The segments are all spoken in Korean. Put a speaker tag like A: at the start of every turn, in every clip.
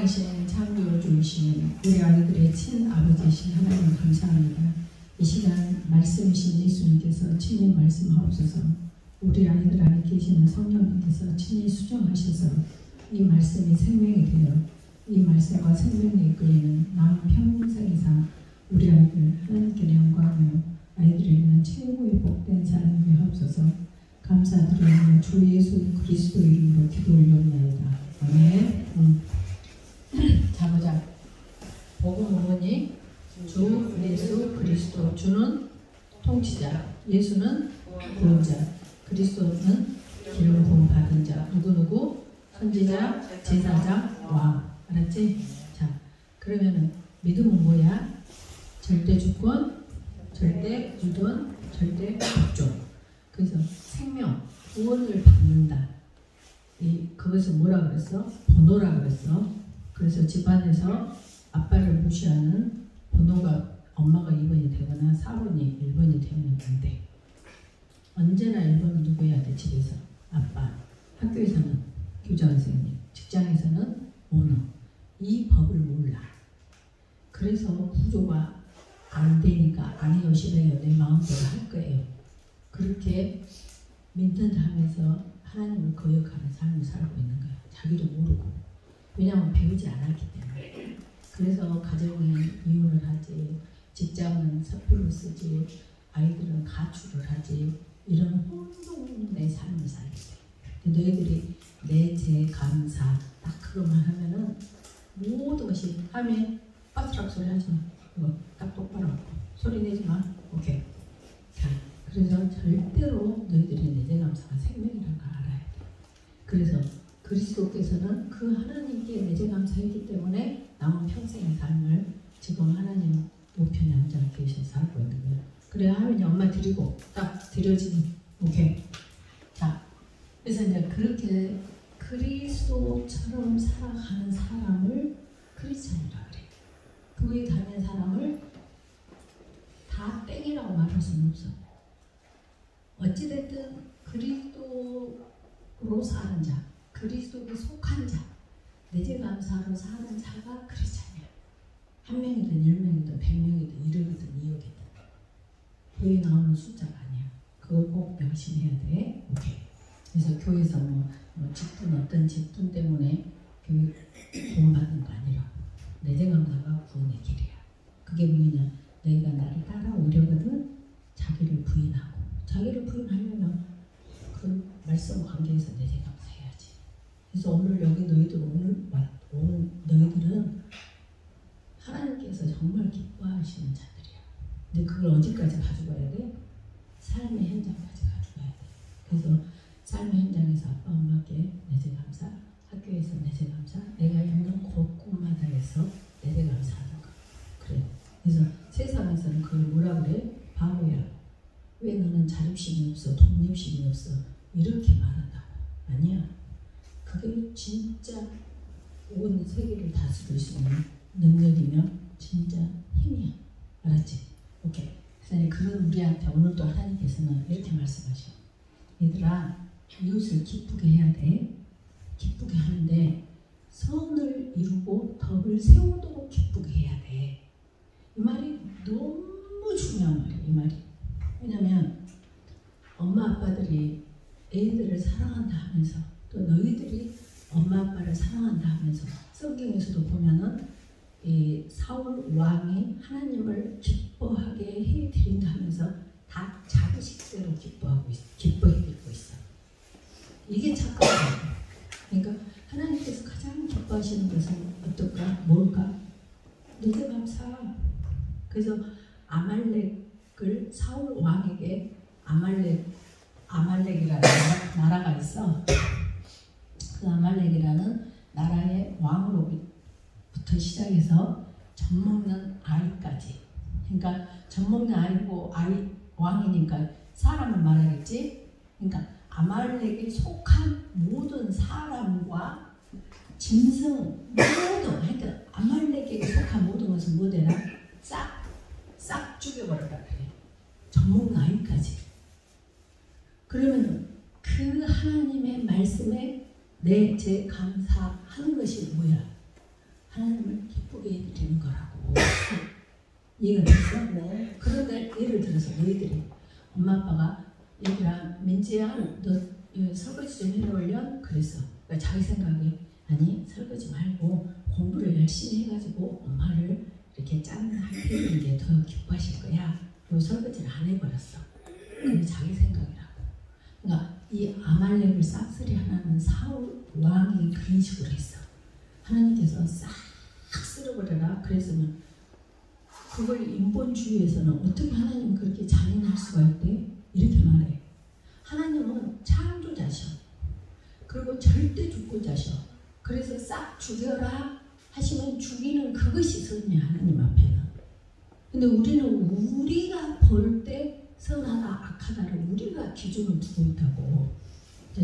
A: 신 창조주이신 우리 아이들의 친아버지이신 하나님 감사합니다. 이 시간 말씀이신 예수님께서 친히 말씀하옵소서. 우리 아이들 안에 계시는 성령님께서 친히 수정하셔서 이 말씀이 생명이 되어 이 말씀과 생명에 이끌리는 남은 평생이상 우리 아이들 하나님께 영광하며 아이들에게는 최고의 복된 삶이 하옵소서. 감사드리며 주 예수 그리스도 이름으로 기도 올려옵나이다. 아멘. 자 보자. 복음 어머니 주 예수 그리스도. 주는 통치자, 예수는 구원자, 그리스도는 기름 부음 받은 자. 누구누구? 선지자, 제사장, 왕. 알았지? 자, 그러면은 믿음은 뭐야? 절대 주권, 절대 유돈, 절대 복종. 그래서 생명, 구원을 받는다. 그것을 뭐라 그랬어? 번호라 그랬어. 그래서 집안에서 아빠를 무시하는 번호가 엄마가 2번이 되거나 4번이 1번이 되면 안 돼. 언제나 1번은 누구 해야 돼? 집에서 아빠, 학교에서는 교장 선생님, 직장에서는 오너. 이 법을 몰라. 그래서 구조가 안 되니까 안 해요, 싫어요, 내 마음대로 할 거예요. 그렇게 믿는다 하면서 하나님을 거역하는 삶을 살고 있는 거야. 자기도 모르고. 왜냐하면 배우지 않았기 때문에. 그래서 가정은 이혼을 하지, 직장은 사표를 쓰지, 아이들은 가출을 하지. 이런 혼돈의 삶을 살게 돼. 너희들이 내, 제, 감사 딱 그것만 하면은 모든 것이 하면 빠스락 소리 하지 마. 이거 딱 똑바로 하고 소리 내지 마. 오케이. 자, 그래서 절대로 너희들이 내재감사가 생명이라는 걸 알아야 돼. 그래서 그리스도께서는 그 하나님께 내재감사했기 때문에 남은 평생의 삶을 지금 하나님 우편에 앉아 계셔서 살고 있는 거예요. 그래야 하면 엄마 드리고 딱 드려지는. 오케이. 자, 그래서 이제 그렇게 그리스도처럼 살아가는 사람을 크리스찬이라 그래. 교회 다니는 사람을 다 땡이라고 말할 수는 없어. 어찌됐든 그리스도로 사는 자, 그리스도에 속한 자, 내재감사로 사는 자가 크리스찬이야. 1명이든 10명이든 100명이든 1억이든 2억이든 교회 나오는 숫자가 아니야. 그거 꼭 명심해야 돼. 오케이. 그래서 교회에서 뭐 직분 어떤 직분 때문에 교회 구원받는 거 아니라 내재감사가 구원의 길이야. 그게 뭐냐? 너희가 나를 따라오려거든 자기를 부인하고. 자기를 부인하려면 그 말씀 관계에서 내재감사해야지. 그래서 오늘 여기 너희들 오늘 온 너희들은 하나님께서 정말 기뻐하시는 자들이야. 근데 그걸 어디까지 가져가야 돼? 삶의 현장까지 가져가야 돼. 그래서 삶의 현장에서 아빠 엄마께 내재감사, 학교에서 내재감사, 내가 있는 곳곳마다에서 내재감사하는 거. 그래. 그래서 세상에서는 그걸 뭐라 그래? 바보야. 왜 너는 자립심이 없어? 독립심이 없어? 이렇게 말한다고. 아니야. 그게 진짜 온 세계를 다스릴 수 있는 능력이며 진짜 힘이야. 알았지? 오케이. 그래서 그런 우리한테 오늘도 하나님께서는 이렇게 말씀하셔. 얘들아, 이웃을 기쁘게 해야 돼. 기쁘게 하는데 선을 이루고 덕을 세우도록 기쁘게 해야 돼. 이 말이 너무 중요한 말이야. 이 말이. 왜냐면 엄마 아빠들이 애들을 사랑한다 하면서 또 너희들이 엄마 아빠를 사랑한다 하면서 성경에서도 보면은 이 사울 왕이 하나님을 기뻐하게 해드린다 하면서 다 자기 식대로 기뻐해드리고 있어. 이게 착각이야. 그러니까 하나님께서 가장 기뻐하시는 것은 어떨까? 뭘까? 내재감사. 그래서 아말렉을 사울 왕에게 아말렉이라는 나라가 있어. 그 아말렉이라는 나라의 왕으로부터 시작해서 젖먹는 아이까지. 그러니까 젖먹는 아이고 왕이니까 사람을 말하겠지. 그러니까 아말렉에 속한 모든 사람과 짐승 모든, 그러니까 아말렉에게 속한 모든 것은 뭐 되나? 싹 죽여버렸다 그래. 젖먹는 아이까지. 그러면 그 하나님의 말씀에 내, 제 감사하는 것이 뭐야? 이해가 됐어?
B: 네.
A: 그런데 예를 들어서 너희들이 엄마 아빠가 얘들아 민지야 너 설거지 좀 해놓으련? 그랬어. 그러니까 자기 생각에 아니 설거지 말고 공부를 열심히 해가지고 엄마를 이렇게 짠하게 게 더 기뻐하실 거야. 그리고 설거지를 안 해버렸어. 그게 자기 생각이라고. 그러니까 이 아말렉을 싹쓸이 하나는 사울 왕이 그런 식으로 했어. 하나님께서 싹 쓸어버려라 그랬으면 그걸 인본주의에서는 어떻게 하나님은 그렇게 잔인할 수가 있대? 이렇게 말해. 하나님은 창조자셔. 그리고 절대 죽고자셔. 그래서 싹 죽여라 하시면 죽이는 그것이 선이야 하나님 앞에는. 근데 우리는 우리가 볼 때 선하다 악하다를 우리가 기준을 두고 있다고.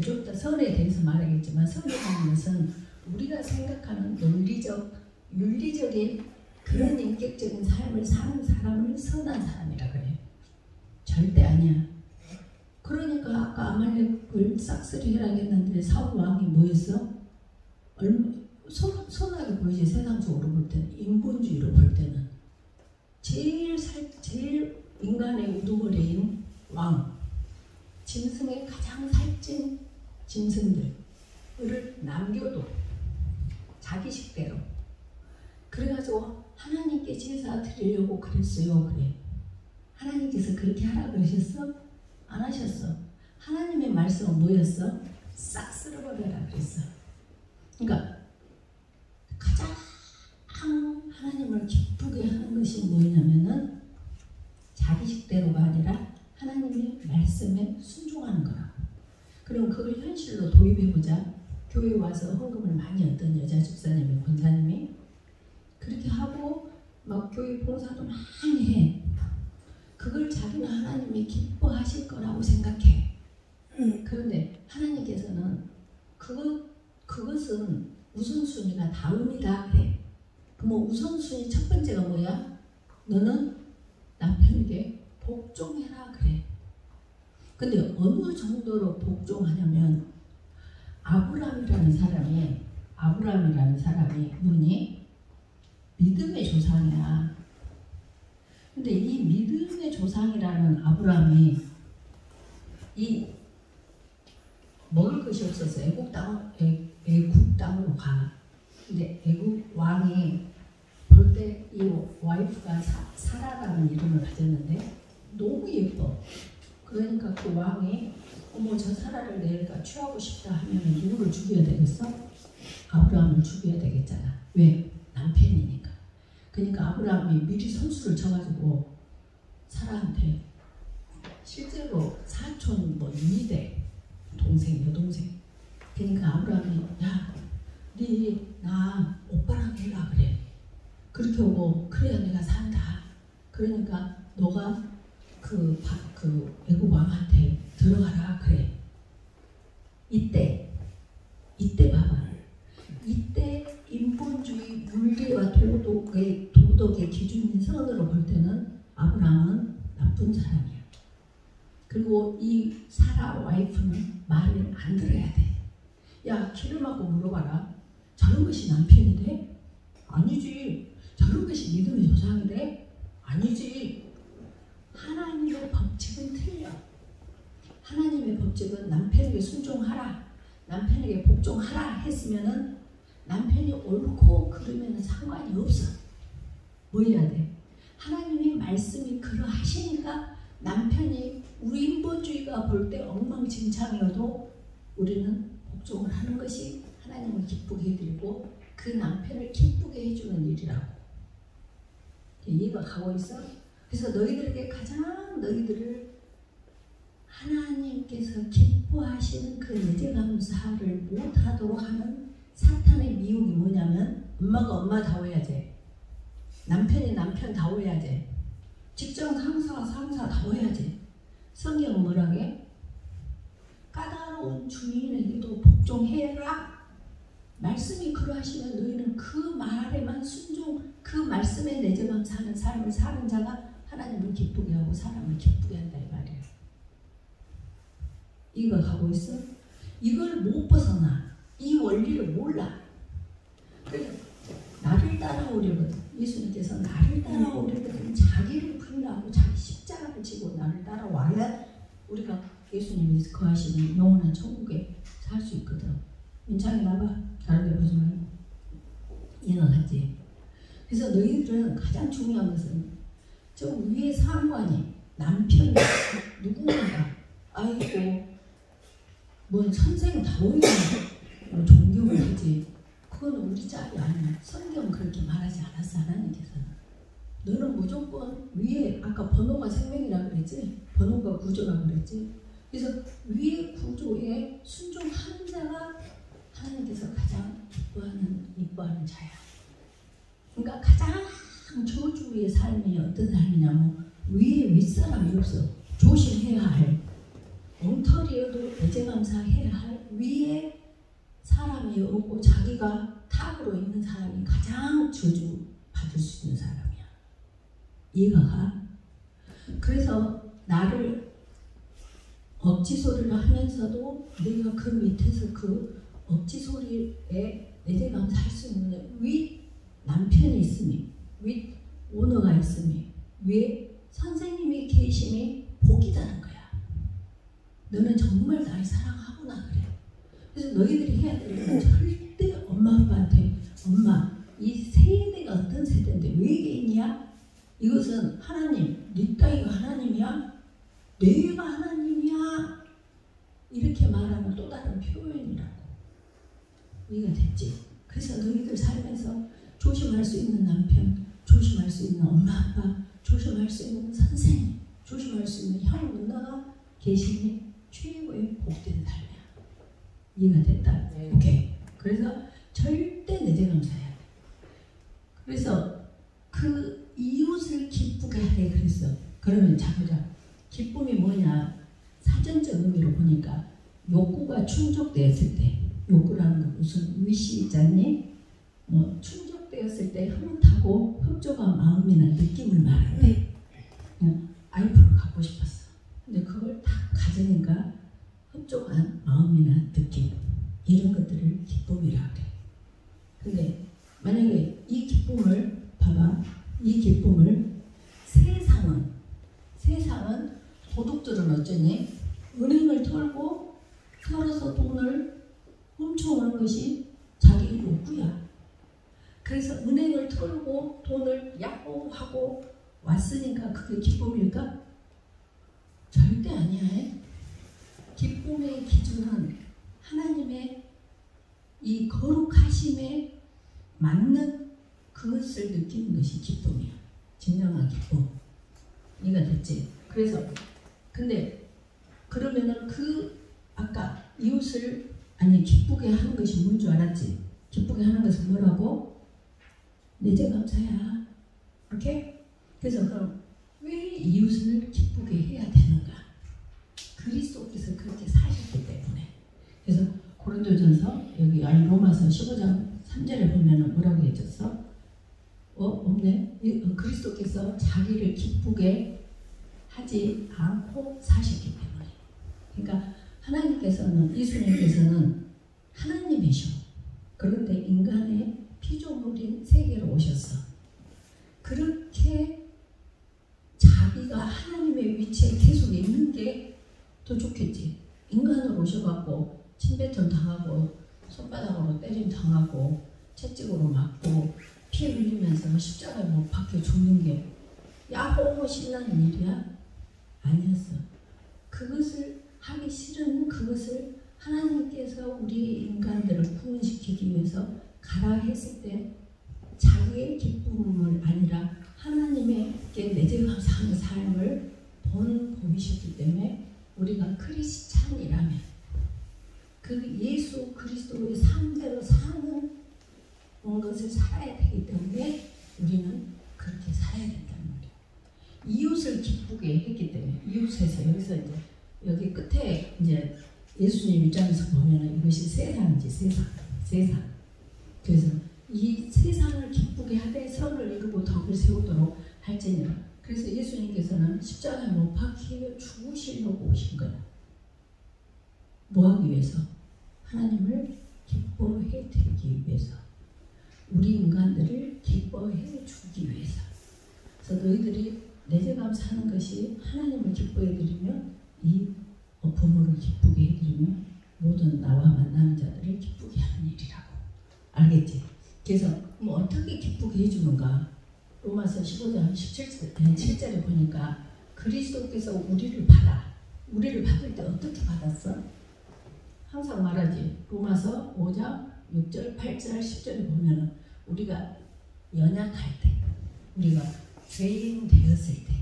A: 좀 이따 선에 대해서 말하겠지만 선이라는 것은 우리가 생각하는 논리적, 윤리적인 그런 인격적인 삶을 사는 사람을 선한 사람이라 그래. 절대 아니야. 그러니까 아까 아말렉을 싹쓸이 해라 했는데 사울 왕이 뭐였어? 선하게 보이지. 세상적으로 볼 때는 인본주의로 볼 때는 제일 인간의 우두머리인 왕, 짐승의 가장 살찐 짐승들을 남겨도 자기 식대로 그래가지고 하나님께 제사 드리려고 그랬어요. 그래. 하나님께서 그렇게 하라 그러셨어? 안 하셨어. 하나님의 말씀은 뭐였어? 싹 쓸어버려라 그랬어. 그러니까 가장 하나님을 기쁘게 하는 것이 뭐냐면은 자기 식대로가 아니라 하나님의 말씀에 순종하는 거라고. 그럼 그걸 현실로 도입해보자. 교회 와서 헌금을 많이 얻던 여자 집사님이 권사님이 그렇게 하고 막 교회 봉사도 많이 해. 그걸 자기는 하나님이 기뻐하실 거라고 생각해. 그런데 하나님께서는 그것은 우선순위가 다음이다 그래. 그럼 우선순위 첫 번째가 뭐야? 너는 남편에게 복종해라 그래. 근데 어느 정도로 복종하냐면 아브라함이라는 사람이 뭐니? 믿음의 조상이야. 근데 이 믿음의 조상이라는 아브라함이 이 먹을 것이 없어서 애국 땅으로 가. 근데 애국 왕이 볼 때 이 와이프가 사라라는 이름을 가졌는데 너무 예뻐. 그러니까 그 왕이 어머 저 사라를 내가 취하고 싶다 하면 누구를 죽여야 되겠어? 아브라함을 죽여야 되겠잖아. 왜? 남편이니까. 그러니까 아브라함이 미리 선수를 쳐가지고 사라한테 실제로 사촌 뭐 2대 동생 여동생. 그러니까 아브라함이 야 네 나 오빠랑 해라 그래. 그렇게 오고 그래야 내가 산다. 그러니까 너가 그 애국 왕한테 들어가라 그래. 이때 봐봐. 이때 인본주의 윤리와 도덕의 기준인 선으로 볼 때는 아브라함은 나쁜 사람이야. 그리고 이 사라 와이프는 말을 안 들어야 돼. 야 기름하고 물어봐라. 저런 것이 남편이 돼? 아니지. 저런 것이 믿음의 조상이 돼? 아니지. 하나님의 법칙은 틀려. 하나님의 법칙은 남편에게 순종하라, 남편에게 복종하라 했으면은 남편이 옳고 그르면 상관이 없어. 뭐 해야 돼? 하나님의 말씀이 그러하시니까 남편이 우리 인본주의가 볼 때 엉망진창이어도 우리는 복종을 하는 것이 하나님을 기쁘게 해드리고 그 남편을 기쁘게 해주는 일이라고. 이해가 가고 있어? 그래서 너희들에게 가장 너희들을 하나님께서 기뻐하시는 그 예제감사를 못하도록 하는 사탄의 미혹이 뭐냐면 엄마가 엄마 다워야지, 남편이 남편 다워야지, 직장 상사가 상사 다워야지. 성경은 뭐라게? 까다로운 주인에게도 복종해라. 말씀이 그러하시면 너희는 그 말에만 순종, 그 말씀에 내재만 사는 삶을 사는 자가 하나님을 기쁘게 하고 사람을 기쁘게 한다 이 말이야. 이거 가고 있어? 이걸 못 벗어나. 이 원리를 몰라. 그래서 나를 따라오려거든. 예수님께서 나를 따라오려거든 자기를 부인하고 자기 십자가를 지고 나를 따라와야 우리가 예수님이 거하시는 영원한 천국에 살 수 있거든. 민창이 나봐. 다른 데 보지 말고. 얘가 같지. 그래서 너희들은 가장 중요한 것은 저 위에 상관이 남편이 누군가 아이고 뭐 선생 다오이는 뭐 존경을 하지. 그건 우리 짝이 아니야. 성경은 그렇게 말하지 않았어. 하나님께서는 너는 무조건 위에 아까 번호가 생명이라고 그랬지. 번호가 구조라고 그랬지. 그래서 위의 구조에 순종하는 자가 하나님께서 가장 이뻐하는 자야. 그러니까 가장 저주의 삶이 어떤 삶이냐면 위에 윗사람이 없어. 조심해야 할 엉터리여도 애제감사해야 할 위에 사람이 없고 자기가 탑으로 있는 사람이 가장 저주 받을 수 있는 사람이야. 이해가 가? 그래서 나를 억지 소리를 하면서도 내가 그 밑에서 그 억지 소리에 애제감사할 수 있는 윗 남편이 있으니 윗 오너가 있으니 위에 선생님이 계심이 복이라는 거야. 너는 정말 날 사랑하구나 그래. 그래서 너희들이 해야 될 건 절대 엄마 아빠한테 엄마 이 세대가 어떤 세대인데 외계인이야? 이것은 하나님 네 따위가 하나님이야? 내가 하나님이야? 이렇게 말하는 또 다른 표현이라고. 이해가 됐지? 그래서 너희들 삶에서 조심할 수 있는 남편, 조심할 수 있는 엄마 아빠, 조심할 수 있는 선생님, 조심할 수 있는 형 누나가 계시니 최고의 복된 삶이야. 이해가 됐다? 네. 오케이. 그래서 절대 내재감사해야 돼. 그래서 그 이웃을 기쁘게 하래 그랬어. 그러면 자 보자. 기쁨이 뭐냐? 사전적 의미로 보니까 욕구가 충족되었을 때, 욕구라는 건 무슨 위시 있잖니? 충족되었을 때 흐뭇하고 흡족한 마음이나 느낌을 말하는데 아이폰을 갖고 싶었어. 근데 그걸 다 가지니까 흡족한 마음이나 느낌 이런 것들을 기쁨이라고 그래. 근데 만약에 이 기쁨을 봐봐. 이 기쁨을 세상은 도둑들은 어쩌니? 은행을 털어서 돈을 훔쳐오는 것이 자기 욕구야. 그래서 은행을 털고 돈을 야호하고 왔으니까 그게 기쁨일까? 절대 아니야. 기쁨의 기준은 하나님의 이 거룩하심에 맞는 그것을 느끼는 것이 기쁨이야. 진정한 기쁨. 이해가 됐지? 그래서 근데 그러면은 그 아까 이웃을 기쁘게 하는 것이 뭔 줄 알았지? 기쁘게 하는 것은 뭐라고? 내재감사야. 오케이? 그래서 그럼 왜 이웃을 기쁘게 해야 되는가? 그리스도께서 그렇게 사셨기 때문에. 그래서 고린도전서 여기 로마서 15장 3절에 보면은 뭐라고 해줬어? 없네. 그리스도께서 자기를 기쁘게 하지 않고 사셨기 때문에. 그러니까 하나님께서는 예수님께서는 하나님이셔. 그런데 인간의 피조물인 세계로 오셨어. 그렇게 자기가 하나님의 위치에 계속 있는 게 더 좋겠지. 인간으로 오셔갖고 침뱉음 당하고 손바닥으로 때림 당하고 채찍으로 맞고 피 흘리면서 십자가에 못 박혀 죽는 게 야호 신나는 일이야? 아니었어. 그것을 하기 싫은 그것을 하나님께서 우리 인간들을 구원시키기 위해서 가라 했을 때 자기의 기쁨을 아니라 하나님에게 내재감사하는 삶을 보이셨기 때문에 우리가 크리스찬이라면 그 예수 그리스도의 삶대로 사는 것을 살아야 되기 때문에 우리는 그렇게 살아야 된다는 말이에요. 이웃을 기쁘게 했기 때문에 이웃에서 여기서 이제 여기 끝에 이제 예수님 입장에서 보면 이것이 세상이지 세상. 그래서 이 세상을 기쁘게 하되 선을 이루고 덕을 세우도록 할지니라. 그래서 예수님께서는 십자가에 못 박혀 죽으시려고 오신 거야. 뭐 하기 위해서? 하나님을 기뻐해 드리기 위해서. 우리 인간들을 기쁘게 기뻐해 주기 위해서. 그래서 너희들이 내재감 사는 것이 하나님을 기뻐해 드리면 이 부모를 기쁘게 해드리면 모든 나와 만나는 자들을 기쁘게 하는 일이라고. 알겠지? 그래서 뭐 어떻게 기쁘게 해주는가? 로마서 15장 17절에 보니까 그리스도께서 우리를 받을 때 어떻게 받았어? 항상 말하지. 로마서 5장 6절, 8절, 10절에 보면은 우리가 연약할 때, 우리가 죄인 되었을 때,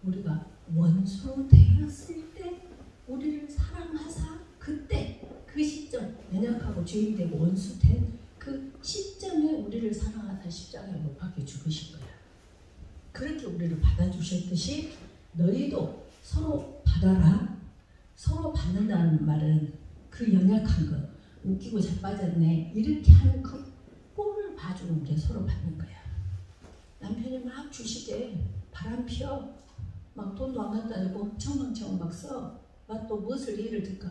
A: 우리가 원수 되었을 때 우리를 사랑하사 그때 그 시점, 연약하고 죄인 되고 원수 된 그 시점에 우리를 사랑하사 십자가에 못 박혀 죽으신 거야. 그렇게 우리를 받아주셨듯이 너희도 서로 받아라. 서로 받는다는 말은 그 연약한 거, 웃기고 자빠졌네 이렇게 하는 그 꼴을 봐주는 게 서로 받는 거야. 남편이 막 주식에 바람 피워 막 돈도 안 갖다 주고 멍청멍청 막 써. 막 또 무엇을 예를 들까?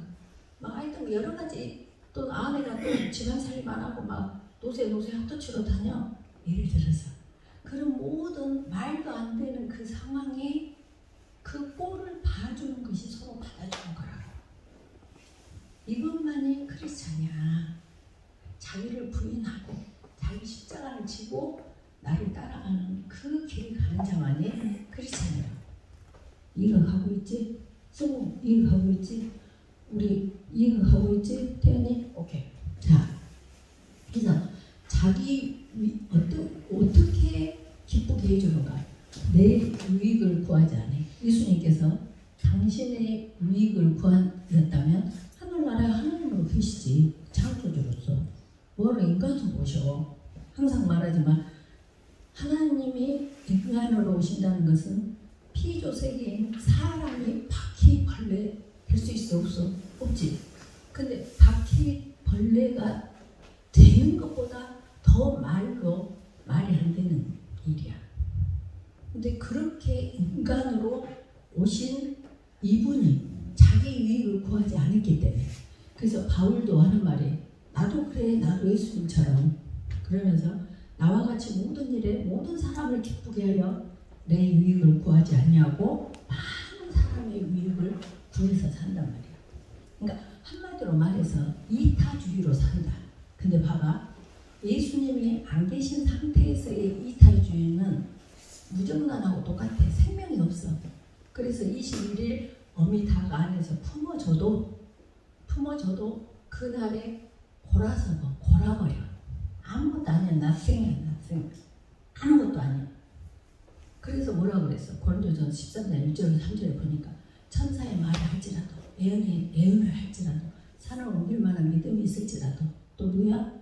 A: 막 하여튼 여러 가지 또 아내가 또 집안살림만 하고 막 노세 핫도치로 다녀. 예를 들어서 그런 모든 말도 안 되는 그 상황에 그 꼴을 봐주는 것이 서로 받아주는 거라고. 이것만이 크리스찬이야. 자기를 부인하고 자기 십자가를 지고 나를 따라가는 그 길 가는 자만이 크리스찬이야. 이해하고 있지? 성우 이해하고 있지? 우리 이해하고 있지? 태연이? 오케이. 자, 그래서 자기 어떻게 기쁘게 해주는가? 내 유익을 구하지 않아. 예수님께서 당신의 유익을 구하였다면 하늘나라에 하나님으로 계시지. 창조주로서 뭐를 인간으로 모셔. 항상 말하지만 하나님이 인간으로 오신다는 것은 피조세계인 사람이 바퀴벌레 될 수 있어 없어? 없지. 근데 바퀴벌레가 되는 것보다 더 말이 안 되는 일이야. 근데 그렇게 인간으로 오신 이분이 자기 유익을 구하지 않았기 때문에. 그래서 바울도 하는 말이 나도 그래, 나도 예수님처럼 그러면서 나와 같이 모든 일에 모든 사람을 기쁘게 하려 내 유익을 구하지 않냐고 많은 사람의 유익을 구해서 산단 말이야. 그러니까 한마디로 말해서 이타주의로 산다. 근데 봐봐, 예수님이 안 계신 상태에서의 이타주의는 무정란하고 똑같아. 생명이 없어. 그래서 21일 어미 닭 안에서 품어줘도 그날에 골아버려. 아무것도 아니야. nothing. 아무것도 아니야. 그래서 뭐라고 그랬어? 고린도전 13장 1절 3절에 보니까 천사의 말을 할지라도 예언을 할지라도 산을 옮길 만한 믿음이 있을지라도 또 뭐야?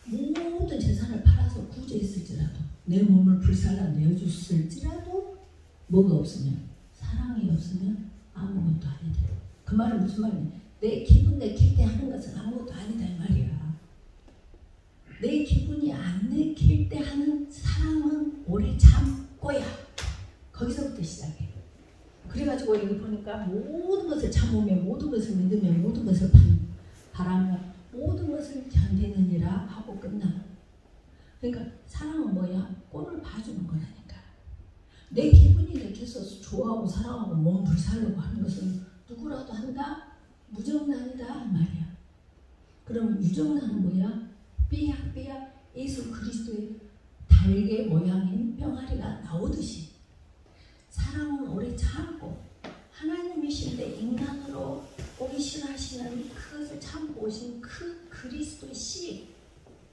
A: 모든 재산을 팔아서 구제했을지라도 내 몸을 불살라 내어줬을지라도 뭐가 없으면 사랑이 없으면 아무것도 아니다. 그 말은 무슨 말이냐? 내 기분 내킬 때 하는 것은 아무것도 아니다 이 말이야. 내 기분이 안 내킬 때 하는 사랑은 오래 참고야. 거기서부터 시작해. 그래가지고 여기 보니까 모든 것을 참으며 모든 것을 믿으며 모든 것을 바라며 모든 것을 견디느니라 하고 끝나. 그러니까 사랑은 뭐야? 꼴을 봐주는 거라니까. 내 기분이 내켜서 좋아하고 사랑하고 몸 불살려고 하는 것은 누구라도 한다? 무정란이다 말이야. 그럼 유정란은 뭐야? 삐약삐약 예수 그리스도의 달개 모양인 병아리가 나오듯이 사랑은 오래 참고 하나님이신데 인간으로 오기 싫어하시는 그것을 참고 오신 그 그리스도의 씨,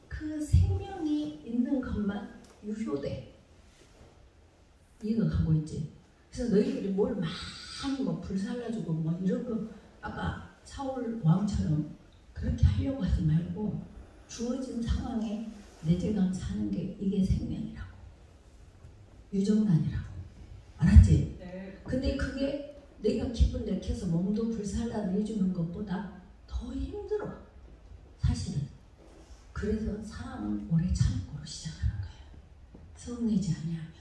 A: 그 생명이 있는 것만 유효돼. 이거 하고 있지. 그래서 너희들이 뭘 많이 뭐 불살라주고 뭐 이런 거 아까 사울 왕처럼 그렇게 하려고 하지 말고 주어진 상황에 내재감 사는 게 이게 생명이라고. 유정란이라고. 알았지? 네. 근데 그게 내가 기분 내켜서 몸도 불살라 내주는 것보다 더 힘들어. 사실은. 그래서 사랑은 오래 참고로 시작하는 거야. 성내지 아니하면.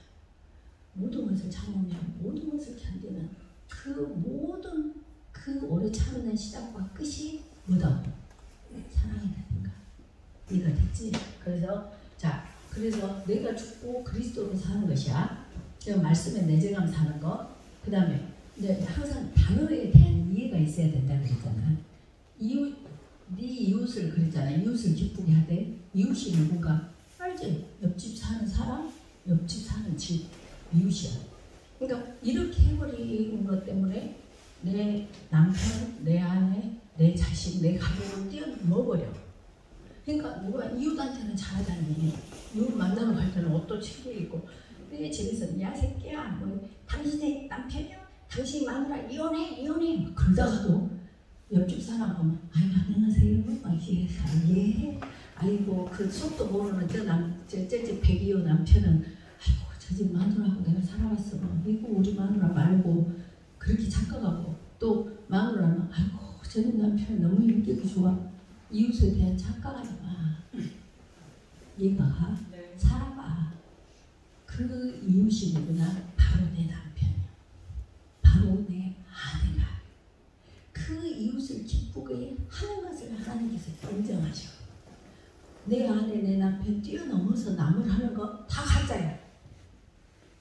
A: 모든 것을 참으면 모든 것을 견디는 그 모든 그 오래 참는 시작과 끝이 뭐다? 사랑이라든가. 이해가 됐지? 그래서 자 그래서 내가 죽고 그리스도로 사는 것이야. 말씀에 내재감 사는 거. 그 다음에 이제 항상 단어에 대한 이해가 있어야 된다 그랬잖아. 이웃, 네 이웃을 그랬잖아. 이웃을 기쁘게 하되. 이웃이 누군가? 알지? 옆집 사는 사람, 옆집 사는 집, 이웃이야. 그러니까 이렇게 해버리는 것 때문에 내 남편, 내 아내, 내 자식, 내 가족을 뛰어넘어버려. 그러니까 누가 이웃한테는 잘하다니. 이웃 만나러 갈 때는 옷도 챙겨 입고 내 집에서는 야 새끼야 뭐 당신의 남편이야? 당신 마누라 이혼해 그러다가도 옆집 사람 보면 아이고 안녕하세요 예 아이고 그 속도 모르는 저집 백이호 남편은 아이고 저 집 마누라하고 내가 살아왔어 이거 우리 마누라 말고 그렇게 착각하고 또 마누라는 아이고 저 집 남편 너무 인격이 좋아 이웃에 대한 착각하지 마. 이해가 가? 네. 살아봐. 그 이웃이 누구나 바로 내 남편이야. 바로 내 아내가. 그 이웃을 기쁘게 하는 것을 하나님께서 인정하셔. 내 아내, 내 남편 뛰어넘어서 남을 하는 거 다 가짜야.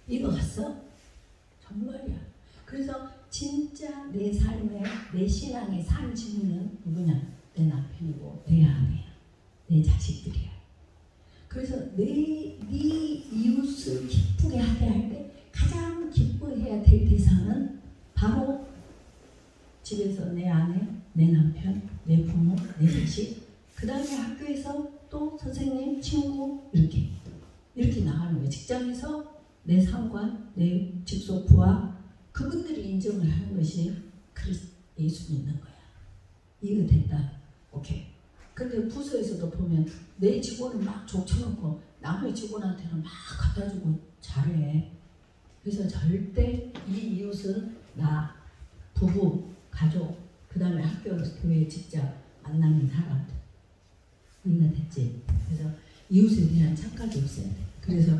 A: 이거 갔어? 정말이야. 그래서 진짜 내 삶에, 내 신앙의 산 증인은 누구냐? 내 남편이고 내 아내야. 내 자식들이야. 그래서 네 이웃을 기쁘게 하게 할 때 가장 기뻐해야 될 대상은 바로 집에서 내 아내, 내 남편, 내 부모, 내 자식 그 다음에 학교에서 또 선생님, 친구 이렇게 나가는 거예요. 직장에서 내 상관, 내 직속 부하 그분들이 인정을 하는 것이 예수 믿는 거야. 이해가 됐다. 오케이. 근데 부서에서도 보면 내 직원을 막 족쳐놓고 남의 직원한테는 막 갖다주고 잘해. 그래서 절대 이 이웃은 나, 부부, 가족, 그 다음에 학교, 교회, 직장 만나는 사람. 이해가 됐지? 그래서 이웃에 대한 착각이 없어야 돼. 그래서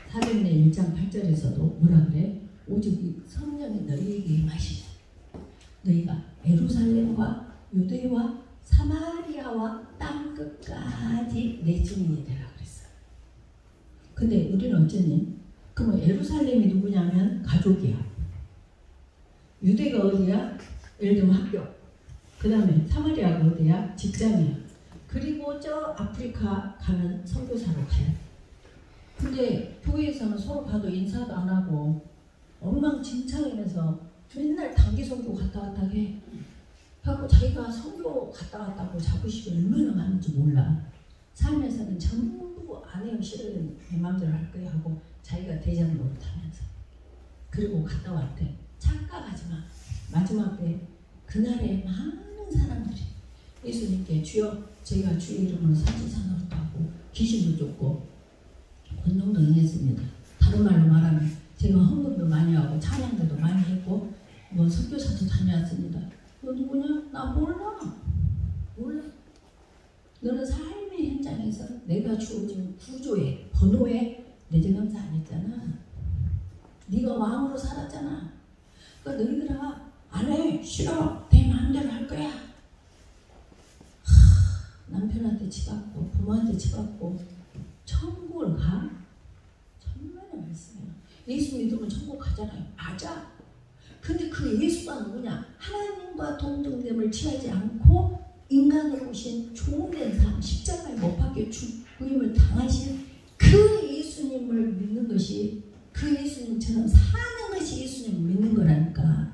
A: 사도행전 1장 8절에서도 뭐라 그래? 오직 성령이 너희에게 임하시자. 너희가 예루살렘과 유대와 사마리아와 땅끝까지 내 증인이 되라 그랬어요. 근데 우리는 어쩌니? 그러면 예루살렘이 누구냐면 가족이야. 유대가 어디야? 예를 들면 학교. 그 다음에 사마리아가 어디야? 직장이야. 그리고 저 아프리카 가면 선교사로 가야 돼. 근데 교회에서는 서로 봐도 인사도 안 하고 엉망진창이면서 맨날 단기 선교 갔다 해. 하고 자기가 선교 갔다 왔다고 자부심이 얼마나 많은지 몰라. 살면서는 전부 아내의 싫어는 내 마음대로 할 거야 하고 자기가 대장 노릇하면서 그리고 갔다 왔대. 착각하지 마. 마지막 때 그날에 많은 사람들이 예수님께 주여 제가 주의 이름으로 선지자노릇도 하고 귀신도 쫓고 권능도 행했습니다. 다른 말로 말하면 제가 헌금도 많이 하고 찬양도 많이 했고 뭐 선교사도 다녀왔습니다. 너 누구냐? 나 몰라. 너는 삶의 현장에서 내가 주어진 구조에 번호에 내재감사 안 했잖아. 네가 왕으로 살았잖아. 그러니까 너희들아 안 해. 싫어. 내 마음대로 할 거야. 남편한테 치받고 부모한테 치받고 천국을 가? 천만의 말씀이야. 예수 믿으면 천국 가잖아요. 맞아. 근데 그 예수가 누구냐? 하나님과 동등됨을 취하지 않고 인간으로 오신 종된 삶, 십자가에 못 박혀 죽임을 당하신 그 예수님을 믿는 것이 그 예수님처럼 사는 것이 예수님을 믿는 거라니까.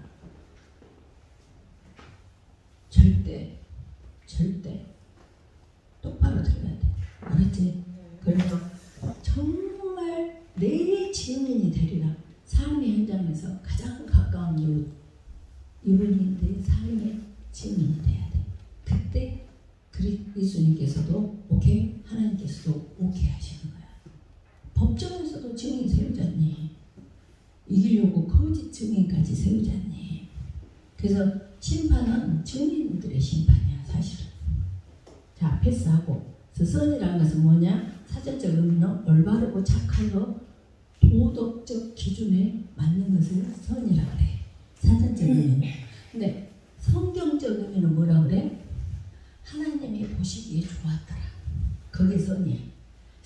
A: 절대 똑바로 들어가야 돼. 알았지? 그래서 정말 내 증인이 되리라. 삶의 현장에서 가장 가까운 이분이 내 삶의 증인이 돼야 돼. 그때 예수님께서도 오케이, 하나님께서도 오케이 하시는 거야. 법정에서도 증인 세우잖니. 이기려고 거짓 증인까지 세우잖니. 그래서 심판은 증인들의 심판이야, 사실은. 자, 패스하고. 선이라는 것은 뭐냐? 사전적 의미는 올바르고 착한 것, 도덕적 기준에 맞는 것을 선이라 그래. 사전적 의미는. 근데 성경적 의미는 뭐라 그래? 하나님이 보시기에 좋았더라. 그게 선이야.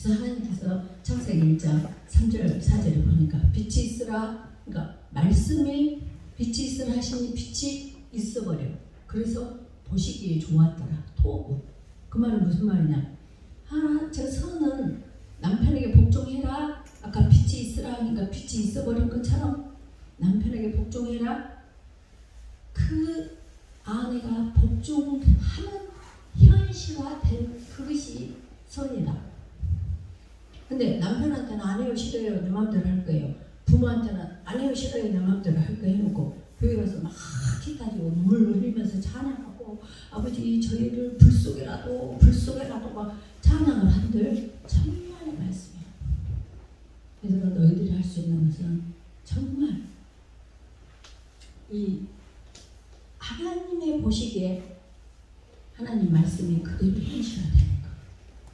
A: 그래서 하나님께서 창세기 1장 3절 4절에 보니까 빛이 있으라, 그러니까 말씀이 빛이 있으라 하시니 빛이 있어버려. 그래서 보시기에 좋았더라. 토부. 그 말은 무슨 말이냐? 저 선은 남편에게 복종해라. 아까 빛이 있으라 하니까 빛이 있어버린 것처럼 남편에게 복종해라. 그 아내가 복종하는 현실화된 그것이 선이다. 근데 남편한테는 안 해요, 싫어요, 내 마음대로 할 거예요. 부모한테는 안 해요, 싫어요, 내 마음대로 할 거예요 해놓고 교회 가서 막 기타지고 눈물 흘리면서 찬양하고 아버지 저희를 불 속에라도 막 찬양을 한들 정말 말씀이에요. 그래서 너희들이 할 수 있는 것은 정말 이 하나님의 보시기에 하나님 말씀이 그대로 현실화되는 거.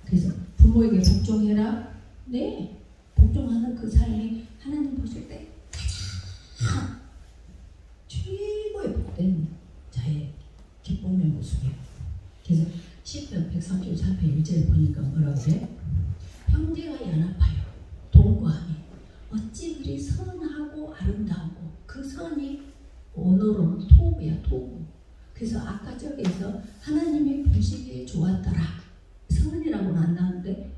A: 그래서 부모에게 복종해라. 네, 복종하는 그 삶이 하나님 보실 때 가장 최고의 복된 자의 기쁨의 모습이에요. 그래서 시편 134편 1절에 보니까 뭐라고 그래? 형제가 연합하여 동거하니 어찌 그리 선하고 아름다우고 그 선이 언어로는 토부야, 토부. 그래서 아까 저기에서 하나님이 보시기에 좋았더라. 선이라고는 안 나오는데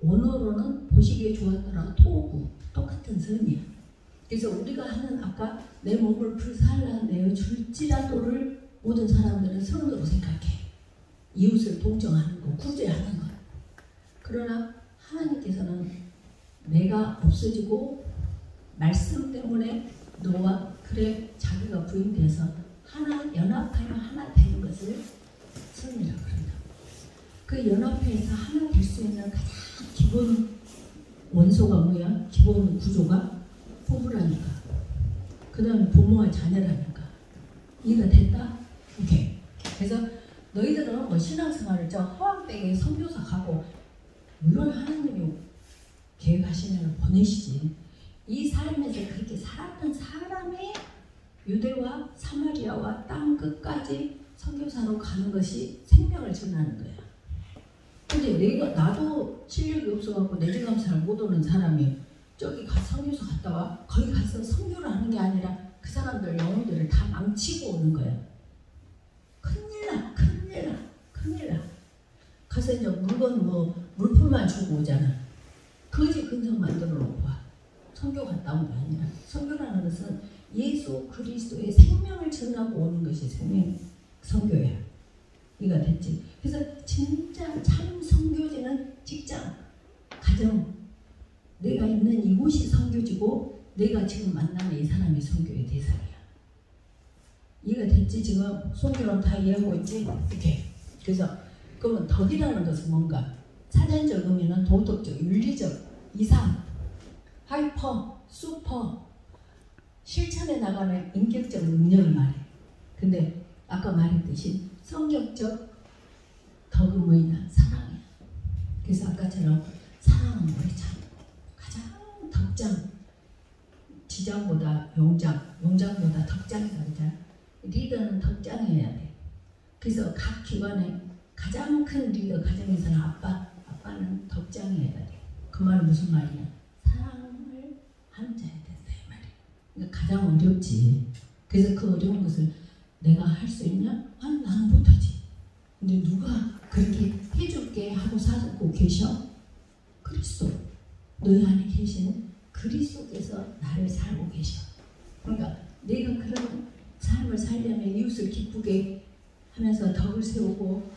A: 언어로는 보시기에 좋았더라. 토부. 똑같은 선이야. 그래서 우리가 하는 아까 내 몸을 불살라 내어 줄지라도를 모든 사람들은 선으로 생각해. 이웃을 동정하는 거, 구제하는 거. 그러나 하나님께서는 내가 없어지고 말씀 때문에 너와 그래 자기가 부인돼서 하나 연합하여 하나 되는 것을 선이라고 그런다. 그 연합해서 하나 될 수 있는 가장 기본 원소가 뭐야? 기본 구조가 부부라니까. 그 다음에 부모와 자녀라니까. 이해가 됐다? 오케이. 그래서 너희들은 뭐 신앙생활을 저 허황되게 선교사 가고 물론 하나님이 계획하시면 보내시지. 이 삶에서 그렇게 살았던 사람이 유대와 사마리아와 땅 끝까지 선교사로 가는 것이 생명을 전하는 거야. 근데 나도 실력이 없어갖고 내지감사를 못 오는 사람이 저기 선교사 갔다 와 거기 가서 선교를 하는 게 아니라 그 사람들 영혼들을 다 망치고 오는 거야. 큰일 나. 가서 이제 물품만 주고 오잖아. 거지 근성 만들어 놓고 와. 선교 갔다 온 게 아니라 선교라는 것은 예수 그리스도의 생명을 전하고 오는 것이 선교야. 이해가 됐지? 그래서 진짜 참 선교지는 직장, 가정, 내가 있는 이곳이 선교지고 내가 지금 만나는 이 사람이 선교의 대상이야. 이해가 됐지? 지금 선교랑 다 이해하고 있지? 이렇게. 그래서 그러면 덕이라는 것은 뭔가 사전적 의미는 도덕적, 윤리적, 이상, 하이퍼, 슈퍼, 실천에 나가는 인격적 능력을 말해. 근데 아까 말했듯이 성격적 덕은 뭐냐? 사랑이야. 그래서 아까처럼 사랑은 뭐랬잖아. 가장 덕장, 지장보다 용장, 용장보다 덕장이다. 그죠? 리더는 덕장이어야 돼. 그래서 각 기관에 가장 큰 리더, 가정에서는 아빠는 덕장이어야 돼. 그 말은 무슨 말이야? 사랑을 하는 자야 된다 이 말이야. 그러니까 가장 어렵지. 그래서 그 어려운 것을 내가 할 수 있냐? 아니 나는 못하지. 근데 누가 그렇게 해줄게 하고 살고 계셔? 그리스도. 너희 안에 계시는 그리스도께서 나를 살고 계셔. 그러니까 내가 그런 삶을 살려면 이웃을 기쁘게 하면서 덕을 세우고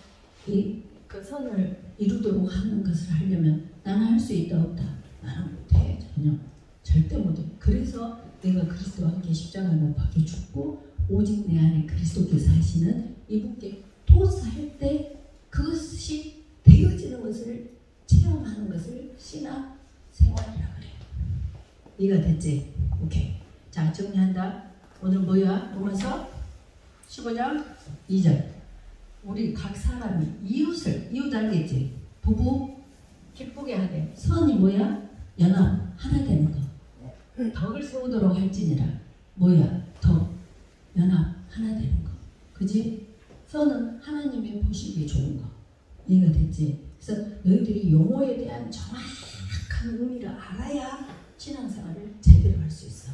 A: 그 선을 이루도록 하는 것을 하려면 나는 할 수 있다 없다? 나는 못해. 전혀. 절대 못해. 그래서 내가 그리스도와 함께 십자가에 못 박혀 죽고 오직 내 안에 그리스도께서 하시는 이분께 도사할 때 그것이 되어지는 것을 체험하는 것을 신앙 생활이라고 그래요. 이해가 됐지? 오케이. 자, 정리한다. 오늘 뭐야? 로마서 15장 2절. 우리 각 사람이 이웃 알겠지? 부부 기쁘게 하되 선이 뭐야? 연합 하나 되는 거. 덕을 세우도록 할지니라. 뭐야? 덕 연합 하나 되는 거. 그지? 선은 하나님이 보시기에 좋은 거. 이해가 됐지? 그래서 너희들이 용어에 대한 정확한 의미를 알아야 신앙생활을 제대로 할 수 있어.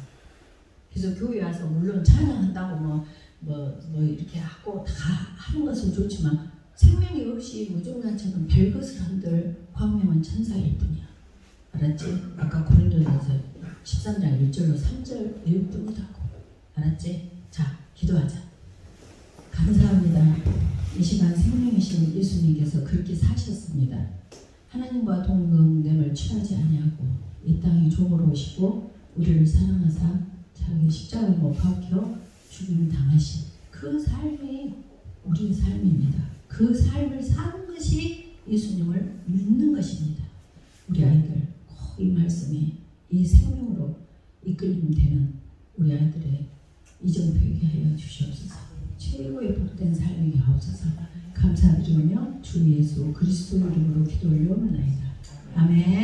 A: 그래서 교회 와서 물론 찬양한다고 뭐 이렇게 하고 다 하는 것은 좋지만 생명이 없이 무중간처럼 별것을 한들 광명한 천사일 뿐이야. 알았지? 아까 고린도전서 13장 1절로 3절일 뿐이라고. 알았지? 자, 기도하자. 감사합니다. 이 시간 생명이신 예수님께서 그렇게 사셨습니다. 하나님과 동등됨을 취하지 아니하고 이 땅에 종으로 오시고 우리를 사랑하사 자기 십자가에 못 박혀 죽임을 당하신 그 삶이 우리의 삶입니다. 그 삶을 사는 것이 예수님을 믿는 것입니다. 우리 아이들 꼭 이 말씀이 이 생명으로 이끌림 되는 우리 아이들의 이정표이게 하여 주시옵소서. 최고의 복된 삶이게 하옵소서. 감사드리며 주 예수 그리스도 이름으로 기도 올려옵나이다. 아멘.